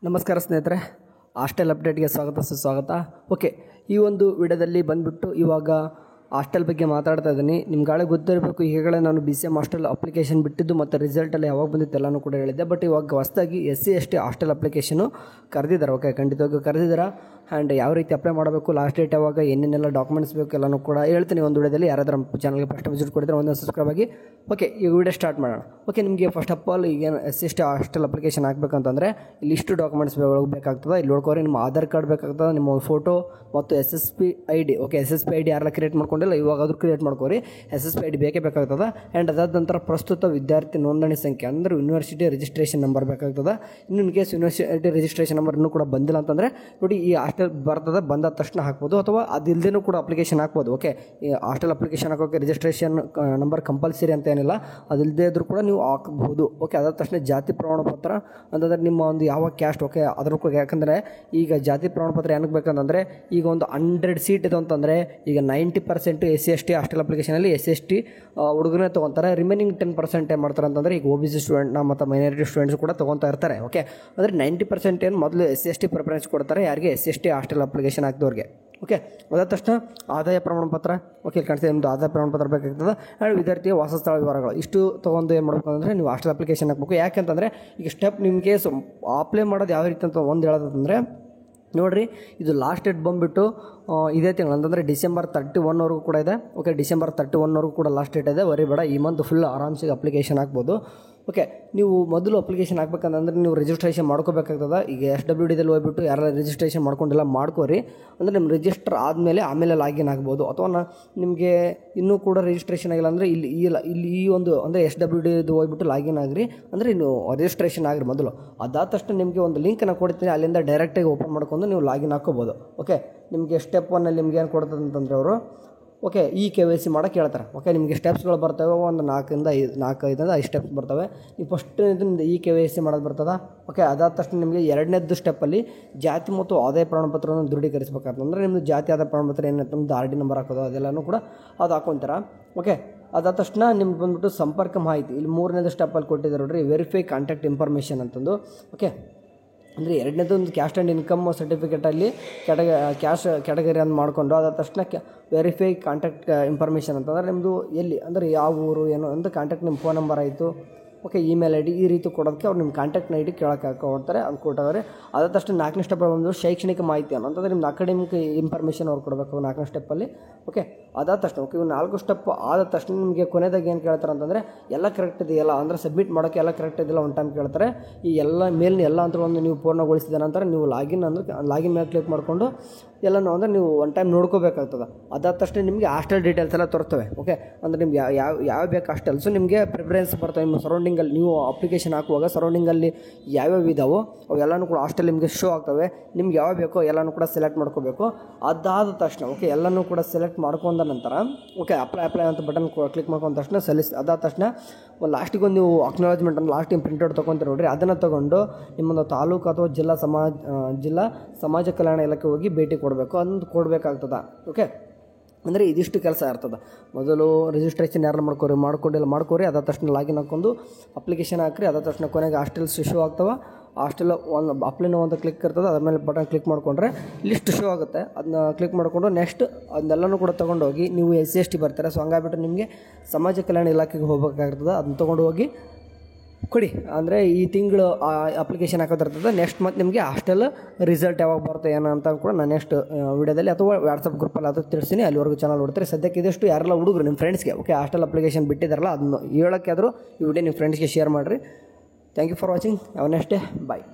ನಮಸ್ಕಾರ ಸ್ನೇಹಿತರೆ, ಹಾಸ್ಟೆಲ್ ಅಪ್ಡೇಟ್ಗೆ ಸ್ವಾಗತ ಸುಸ್ವಾಗತ. ಓಕೆ, ಈ ಒಂದು ವಿಡಿಯೋದಲ್ಲಿ ಬಂದುಬಿಟ್ಟು ಇವಾಗ ಹಾಸ್ಟೆಲ್ ಬಗ್ಗೆ ಮಾತಾಡ್ತಾ ಇದ್ದೀನಿ. ನಿಮ್ಗಾಳೆ ಗೊತ್ತಿರಬೇಕು, ಈಗಲೇ ನಾನು BCM ಹಾಸ್ಟೆಲ್ ಅಪ್ಲಿಕೇಶನ್ ಬಿಟ್ಟಿದ್ದು ಮತ್ತು ರಿಸಲ್ಟಲ್ಲಿ ಯಾವಾಗ ಬಂದಿತ್ತು ಎಲ್ಲನೂ ಕೂಡ ಹೇಳಿದ್ದೆ. ಬಟ್ ಇವಾಗ ಹೊಸದಾಗಿ SC/ST ಹಾಸ್ಟೆಲ್ ಅಪ್ಲಿಕೇಶನು ಕರೆದಿದ್ದಾರೆ. ಓಕೆ, ಖಂಡಿತವಾಗಿ ಕರೆದಿದ್ದಾರೆ. ಆ್ಯಂಡ್ ಯಾವ ರೀತಿ ಅಪ್ಲೈ ಮಾಡಬೇಕು, ಲಾಸ್ಟ್ ಡೇಟ್ ಯಾವಾಗ, ಏನೇನೆಲ್ಲ ಡಾಕ್ಯುಮೆಂಟ್ಸ್ ಬೇಕು ಎಲ್ಲನೂ ಕೂಡ ಹೇಳ್ತೀನಿ ಒಂದು ವಿಡಿಯೋದಲ್ಲಿ. ಯಾರಾದರೂ ನಮ್ಮ ಚಾನಲ್ಗೆ ಫಸ್ಟ್ ವಿಸಿಟ್ ಕೊಡಿದ್ರೆ ಒಂದು ಸಬ್ಸ್ಕ್ರೈಬ್ ಆಗಿ. ಓಕೆ, ಈ ವಿಡಿಯೋ ಸ್ಟಾರ್ಟ್ ಮಾಡೋಣ. ಓಕೆ, ನಿಮಗೆ ಫಸ್ಟ್ ಆಫ್ ಆಲ್ ಈಗ SC/ST ಹಾಸ್ಟೆಲ್ ಅಪ್ಲಿಕೇಶನ್ ಹಾಕಬೇಕಂತಂದರೆ ಇಲ್ಲಿ ಇಷ್ಟು ಡಾಕ್ಯುಮೆಂಟ್ಸ್ ಬೇಕಾಗ್ತದೆ. ಇಲ್ಲಿ ನೋಡ್ಕೋರಿ, ನಿಮ್ಮ ಆಧಾರ್ ಕಾರ್ಡ್ ಬೇಕಾಗ್ತದೆ, ನಿಮ್ಮ ಫೋಟೋ ಮತ್ತು SSP ID. Okay, SSP ID ಯಾರೆಲ್ಲ ಕ್ರಿಯೇಟ್ ಮಾಡ್ಕೊಂಡಿಲ್ಲ ಇವಾಗಾದರೂ ಕ್ರಿಯೇಟ್ ಮಾಡ್ಕೋರಿ. SSP ID ಬೇಕೇ ಬೇಕಾಗ್ತದೆ. ಆ್ಯಂಡ್ ಅದಾದ ನಂತರ ಪ್ರಸ್ತುತ ವಿದ್ಯಾರ್ಥಿ ನೋಂದಣಿ ಸಂಖ್ಯೆ ಅಂದರೆ ಯೂನಿವರ್ಸಿಟಿ ರಿಜಿಸ್ಟ್ರೇಷನ್ ನಂಬರ್ ಬೇಕಾಗ್ತದೆ. ಇನ್ನು in case university registration number ಇನ್ನೂ ಕೂಡ ಬಂದಿಲ್ಲ ಅಂತಂದರೆ ನೋಡಿ, ಈ ಹಾಸ್ಟೆಲ್ ಬರ್ತದೆ, ಬಂದಾದ ತಕ್ಷಣ ಹಾಕ್ಬೋದು, ಅಥವಾ ಅದಿಲ್ಲದೇನೂ ಕೂಡ ಅಪ್ಲಿಕೇಶನ್ ಹಾಕ್ಬೋದು. ಓಕೆ, ಈ ಹಾಸ್ಟೆಲ್ ಅಪ್ಲಿಕೇಶನ್ ಹಾಕೋಕ್ಕೆ ರಿಜಿಸ್ಟ್ರೇಷನ್ ನಂಬರ್ ಕಂಪಲ್ಸರಿ ಅಂತ ಏನಿಲ್ಲ, ಅದಿಲ್ಲದೇ ಇದ್ರೂ ಕೂಡ ನೀವು ಹಾಕಬಹುದು. ಓಕೆ, ಅದಾದ ತಕ್ಷಣ ಜಾತಿ ಪ್ರಮಾಣ ಪತ್ರ ಅಂತಂದರೆ ನಿಮ್ಮ ಒಂದು ಯಾವ ಕ್ಯಾಸ್ಟ್. ಓಕೆ, ಅದ್ರ ಕೂಡ ಯಾಕಂದರೆ ಈಗ ಜಾತಿ ಪ್ರಮಾಣ ಪತ್ರ ಏನಕ್ಕೆ ಬೇಕಂತಂದರೆ ಈಗ ಒಂದು 100 ಸೀಟ್ ಇದು ಅಂತಂದರೆ ಈಗ 90% SC/ST ಹಾಸ್ಟೆಲ್ ಅಪ್ಲಿಕೇಶನಲ್ಲಿ SC/ST ಹುಡುಗರೇ ತೊಗೊತಾರೆ. ರಿಮೈನಿಂಗ್ 10% ಏನು ಮಾಡ್ತಾರೆ ಅಂತಂದರೆ ಈಗ OBC ಸ್ಟೂಡೆಂಟ್ನ ಮತ್ತು ಮೈನಾರಿಟಿ ಸ್ಟೂಡೆಂಟ್ಸ್ ಕೂಡ ತೊಗೊತಾ ಇರ್ತಾರೆ. ಓಕೆ, ಅಂದರೆ 90% ಏನು ಮೊದಲು SC/ST ಪ್ರಿಫರೆನ್ಸ್ ಕೊಡ್ತಾರೆ, ಯಾರಿಗೆ SC/ST ಹಾಸ್ಟೆಲ್ ಅಪ್ಲಿಕೇಶನ್ ಹಾಕಿದವ್ರಿಗೆ. ಓಕೆ, ಅದಾದ ತಕ್ಷಣ ಆದಾಯ ಪ್ರಮಾಣ ಪತ್ರ. ಓಕೆ, ಇಲ್ಲಿ ಕಾಣಿಸ್ತಾ ನಿಮ್ಮದು ಆದಾಯ ಪ್ರಮಾಣ ಪತ್ರ ಬೇಕಾಗ್ತದೆ. ಆ್ಯಂಡ್ ವಿದ್ಯಾರ್ಥಿಯ ವಾಸಸ್ಥಳ ವಿವರಗಳು ಇಷ್ಟು ತೊಗೊಂಡು ಏನು ಮಾಡಬೇಕು ಅಂದರೆ ನೀವು ಹಾಸ್ಟೆಲ್ ಅಪ್ಲಿಕೇಶನ್ ಹಾಕಬೇಕು. ಯಾಕೆಂತಂದರೆ ಈಗ ಸ್ಟೆಪ್ ನಿಮಗೆ ಅಪ್ಲೈ ಮಾಡೋದು ಯಾವ ರೀತಿ ಅಂತ ಒಂದು ಹೇಳೋದಂದರೆ ನೋಡಿರಿ, ಇದು ಲಾಸ್ಟ್ ಡೇಟ್ ಬಂದುಬಿಟ್ಟು ಇದೇ ತಿಂಗಳು ಅಂತಂದರೆ December 31 ಕೂಡ ಇದೆ. ಓಕೆ, December 31 ಕೂಡ ಲಾಸ್ಟ್ ಡೇಟ್ ಇದೆ. ಬೇಡ, ಈ ಮಂತ್ ಫುಲ್ ಆರಾಮ್ಸಿಗೆ ಅಪ್ಲಿಕೇಶನ್ ಹಾಕ್ಬೋದು. ಓಕೆ, ನೀವು ಮೊದಲು ಅಪ್ಲಿಕೇಶನ್ ಹಾಕ್ಬೇಕಂತಂದ್ರೆ ನೀವು ರಿಜಿಸ್ಟ್ರೇಷನ್ ಮಾಡ್ಕೋಬೇಕಾಗ್ತದೆ. ಈಗ SWDದಲ್ಲಿ ಹೋಗ್ಬಿಟ್ಟು ಯಾರೆಲ್ಲ ರಿಜಿಸ್ಟ್ರೇಷನ್ ಮಾಡ್ಕೊಂಡಿಲ್ಲ ಮಾಡ್ಕೋರಿ. ಅಂದರೆ ನಿಮ್ಮ ರಿಜಿಸ್ಟರ್ ಆಮೇಲೆ ಲಾಗಿನ್ ಆಗ್ಬೋದು. ಅಥವಾ ನಿಮಗೆ ಇನ್ನೂ ಕೂಡ ರಿಜಿಸ್ಟ್ರೇಷನ್ ಆಗಿಲ್ಲ ಅಂದರೆ ಇಲ್ಲಿ ಈ ಒಂದು ಅಂದರೆ SWDದು ಹೋಗ್ಬಿಟ್ಟು ಲಾಗಿನ್ ಆಗಿರಿ, ಅಂದರೆ ನೀವು ರಿಜಿಸ್ಟ್ರೇಷನ್ ಆಗಿರಿ ಮೊದಲು. ಅದಾದ ತಕ್ಷಣ ನಿಮಗೆ ಒಂದು ಲಿಂಕನ್ನು ಕೊಡ್ತೀನಿ, ಅಲ್ಲಿಂದ ಡೈರೆಕ್ಟಾಗಿ ಓಪನ್ ಮಾಡ್ಕೊಂಡು ನೀವು ಲಾಗಿನ್ ಹಾಕ್ಕೋಬೋದು. ಓಕೆ, ನಿಮಗೆ ಸ್ಟೆಪ್ 1 ನಿಮ್ಗೆ ಏನು ಕೊಡ್ತದೆ ಅಂತಂದರೆ ಅವರು ಓಕೆ KYC ಮಾಡೋಕ್ಕೆ ಹೇಳ್ತಾರೆ. ಓಕೆ, ನಿಮಗೆ ಸ್ಟೆಪ್ಸ್ಗಳು ಬರ್ತವೆ, ಒಂದು 4-5 ಸ್ಟೆಪ್ಸ್ ಬರ್ತವೆ. ನೀವು ಫಸ್ಟ್ ಇದರಿಂದ KYC ಮಾಡೋದು ಬರ್ತದೆ. ಓಕೆ, ಅದಾದ ತಕ್ಷಣ ನಿಮಗೆ 2ನೇದು ಸ್ಟೆಪ್ಪಲ್ಲಿ ಜಾತಿ ಮತ್ತು ಆದಾಯ ಪ್ರಮಾಣಪತ್ರವನ್ನು ದೃಢೀಕರಿಸಬೇಕಾಗ್ತದೆ. ಅಂದರೆ ನಿಮ್ಮದು ಜಾತಿ ಆದಾಯ ಪ್ರಮಾಣಪತ್ರ ಏನಿತ್ತು, ನಿಮ್ಮದು RD ನಂಬರ್ ಹಾಕೋದು ಅದೆಲ್ಲನೂ ಕೂಡ ಅದು ಹಾಕೊತೀರ. ಓಕೆ, ಅದಾದ ತಕ್ಷಣ ನಿಮ್ಗೆ ಬಂದುಬಿಟ್ಟು ಸಂಪರ್ಕ ಮಾಹಿತಿ ಇಲ್ಲಿ 3ನೇದು ಸ್ಟೆಪ್ಪಲ್ಲಿ ಕೊಟ್ಟಿದ್ದಾರೆ ನೋಡಿರಿ, ವೆರಿಫೈ ಕಾಂಟ್ಯಾಕ್ಟ್ ಇನ್ಫಾರ್ಮೇಷನ್ ಅಂತಂದು. ಓಕೆ, ಅಂದರೆ 2ನೇದು ಒಂದು ಕ್ಯಾಸ್ಟ್ ಆ್ಯಂಡ್ ಇನ್ಕಮ್ ಸರ್ಟಿಫಿಕೇಟಲ್ಲಿ ಕ್ಯಾಟಗರಿ ಅಂತ ಮಾಡಿಕೊಂಡು ಅದಾದ ತಕ್ಷಣ ವೆರಿಫೈ ಕಾಂಟ್ಯಾಕ್ಟ್ ಇನ್ಫಾರ್ಮೇಷನ್ ಅಂತಂದರೆ ನಿಮ್ಮದು ಎಲ್ಲಿ ಅಂದರೆ ಯಾವ ಊರು ಏನು ಅಂತ ಕಾಂಟ್ಯಾಕ್ಟ್, ನಿಮ್ಮ ಫೋನ್ ನಂಬರ್ ಆಯಿತು. ಓಕೆ, ಇಮೇಲ್ ID ಈ ರೀತಿ ಕೊಡೋದಕ್ಕೆ ಅವ್ರು ನಿಮ್ಮ ಕಾಂಟ್ಯಾಕ್ಟ್ ID ಕೇಳೋಕೆ ಹಾಕೋತಾರೆ, ಅದು ಕೊಟ್ಟವ್ರೆ. ಅದಾದ ತಕ್ಷಣ 4ನೇ ಸ್ಟೆಪ್ ಬಂದು ಶೈಕ್ಷಣಿಕ ಮಾಹಿತಿ ಅಂತಂದರೆ ನಿಮ್ದು ಅಕಾಡೆಮಿಕ್ ಇನ್ಫಾರ್ಮೇಷನ್ ಅವ್ರು ಕೊಡಬೇಕು 4ನೇ ಸ್ಟೆಪ್ಪಲ್ಲಿ. ಓಕೆ, ಅದಾದ ತಕ್ಷಣ ಓಕೆ ಇವು 4 ಸ್ಟೆಪ್ ಆದ ತಕ್ಷಣ ನಿಮಗೆ ಕೊನೆದಾಗ ಏನು ಕೇಳ್ತಾರೆ ಅಂತಂದರೆ ಎಲ್ಲ ಕರೆಕ್ಟ್ ಇದೆಯಲ್ಲ, ಅಂದರೆ ಸಬ್ಮಿಟ್ ಮಾಡೋಕ್ಕೆ ಎಲ್ಲ ಕರೆಕ್ಟ್ ಇದೆಯಲ್ಲ ಒಂದು ಟೈಮ್ ಕೇಳ್ತಾರೆ. ಈ ಎಲ್ಲ ಮೇಲಿನ ಎಲ್ಲ ಅಂತರವನ್ನು ನೀವು ಪೂರ್ಣಗೊಳಿಸಿದ ನಂತರ ನೀವು ಲಾಗಿನ್ ಮೇಲೆ ಕ್ಲಿಕ್ ಮಾಡಿಕೊಂಡು ಎಲ್ಲನೂ ಅಂದರೆ ನೀವು ಒನ್ ಟೈಮ್ ನೋಡ್ಕೋಬೇಕಾಗ್ತದೆ. ಅದಾದ ತಕ್ಷಣ ನಿಮಗೆ ಹಾಸ್ಟೆಲ್ ಡೀಟೇಲ್ಸ್ ಎಲ್ಲ ತೋರ್ತವೆ. ಓಕೆ, ಅಂದರೆ ನಿಮ್ಗೆ ಯಾವ ಬೇಕು ಹಾಸ್ಟೆಲ್ಸು ನಿಮಗೆ ಪ್ರಿಫರೆನ್ಸ್ ಬರ್ತವೆ. ನಿಮ್ಮ ಸರೌಂಡಿಂಗಲ್ಲಿ ನೀವು ಅಪ್ಲಿಕೇಶನ್ ಹಾಕುವಾಗ ಸರೌಂಡಿಂಗಲ್ಲಿ ಯಾವ್ಯಾವ ಇದಾವೋ ಅವೆಲ್ಲನೂ ಕೂಡ ಹಾಸ್ಟೆಲ್ ನಿಮಗೆ ಶೋ ಆಗ್ತವೆ. ನಿಮ್ಗೆ ಯಾವ ಬೇಕೋ ಎಲ್ಲನೂ ಕೂಡ ಸೆಲೆಕ್ಟ್ ಮಾಡ್ಕೋಬೇಕು. ಅದಾದ ತಕ್ಷಣ ಓಕೆ ಎಲ್ಲನೂ ಕೂಡ ಸೆಲೆಕ್ಟ್ ಮಾಡ್ಕೊಂಡ ನಂತರ ಓಕೆ ಅಪ್ಲೈ ಅಂತ ಬಟನ್ ಕ್ಲಿಕ್ ಮಾಡ್ಕೊಂಡ ತಕ್ಷಣ ಅದಾದ ತಕ್ಷಣ ಲಾಸ್ಟಿಗೆ ಒಂದು ನೀವು ಅಕ್ನಾಲಜ್ಮೆಂಟ್ ಅಂತ ಲಾಸ್ಟಿಗೆ ಪ್ರಿಂಟ್ಔಟ್ ತೊಗೊತೀರಿ ನೋಡಿರಿ, ಅದನ್ನು ತೊಗೊಂಡು ನಿಮ್ಮೊಂದು ತಾಲೂಕು ಅಥವಾ ಜಿಲ್ಲಾ ಸಮಾಜ ಕಲ್ಯಾಣ ಇಲಾಖೆ ಹೋಗಿ ಭೇಟಿ ಕೊಡಬೇಕು, ಅದನ್ನು ಕೊಡಬೇಕಾಗ್ತದೆ. ಓಕೆ, ಅಂದರೆ ಇದಿಷ್ಟು ಕೆಲಸ ಇರ್ತದೆ. ಮೊದಲು ರಿಜಿಸ್ಟ್ರೇಷನ್ ಯಾರು ಮಾಡ್ಕೋರಿ. ಅದಾದ ತಕ್ಷಣ ಲಾಗಿನ್ ಹಾಕ್ಕೊಂಡು ಅಪ್ಲಿಕೇಶನ್ ಹಾಕ್ರಿ. ಅದಾದ ತಕ್ಷಣ ಕೊನೆಗೆ ಹಾಸ್ಟೆಲ್ಸ್ ಶೋ ಆಗ್ತವೆ. ಹಾಸ್ಟೆಲ್ ಒಂದು ಅಪ್ಲೈನೋ ಒಂದು ಕ್ಲಿಕ್ ಇರ್ತದೆ, ಅದ್ರ ಮೇಲೆ ಬಟನ್ ಕ್ಲಿಕ್ ಮಾಡಿಕೊಂಡ್ರೆ ಲಿಸ್ಟ್ ಶೋ ಆಗುತ್ತೆ. ಅದನ್ನ ಕ್ಲಿಕ್ ಮಾಡಿಕೊಂಡು ನೆಕ್ಸ್ಟ್ ಅದನ್ನೆಲ್ಲನೂ ಕೂಡ ತೊಗೊಂಡೋಗಿ ನೀವು SC/ST ಬರ್ತಾರೆ. ಸೊ ಹಂಗಾಗ್ಬಿಟ್ಟು ನಿಮಗೆ ಸಮಾಜ ಕಲ್ಯಾಣ ಇಲಾಖೆಗೆ ಹೋಗಬೇಕಾಗಿರ್ತದೆ. ಅದನ್ನ ತೊಗೊಂಡು ಹೋಗಿ ಕೊಡಿ. ಅಂದರೆ ಈ ತಿಂಗಳು ಅಪ್ಲಿಕೇಶನ್ ಹಾಕೋದಿರ್ತದೆ. ನೆಕ್ಸ್ಟ್ ಮತ್ತು ನಿಮಗೆ ಹಾಸ್ಟೆಲ್ ರಿಸಲ್ಟ್ ಯಾವಾಗ ಬರುತ್ತೆ ಏನೋ ಅಂತ ಕೂಡ ನಾನು ನೆಕ್ಸ್ಟ್ ವೀಡಿಯೋದಲ್ಲಿ ಅಥವಾ ವಾಟ್ಸಪ್ ಗ್ರೂಪಲ್ಲಿ ಅದು ತಿಳಿಸ್ತೀನಿ. ಅಲ್ಲಿವರೆಗೂ ಚಾನಲ್ ನೋಡ್ತಾರೆ. ಸದ್ಯಕ್ಕೆ ಇದಿಷ್ಟು ಯಾರೆಲ್ಲ ಹುಡುಗರು ನಿಮ್ಮ ಫ್ರೆಂಡ್ಸ್ಗೆ ಓಕೆ ಹಾಸ್ಟೆಲ್ ಅಪ್ಲಿಕೇಶನ್ ಬಿಟ್ಟಿದ್ದಾರಲ್ಲ ಅದನ್ನು ಹೇಳೋಕ್ಕೆ ಆದರೂ ಈ ವಿಡಿಯೋ ನಿಮ್ಮ ಫ್ರೆಂಡ್ಸ್ಗೆ ಶೇರ್ ಮಾಡಿರಿ. Thank you for watching. Have a nice day. Bye.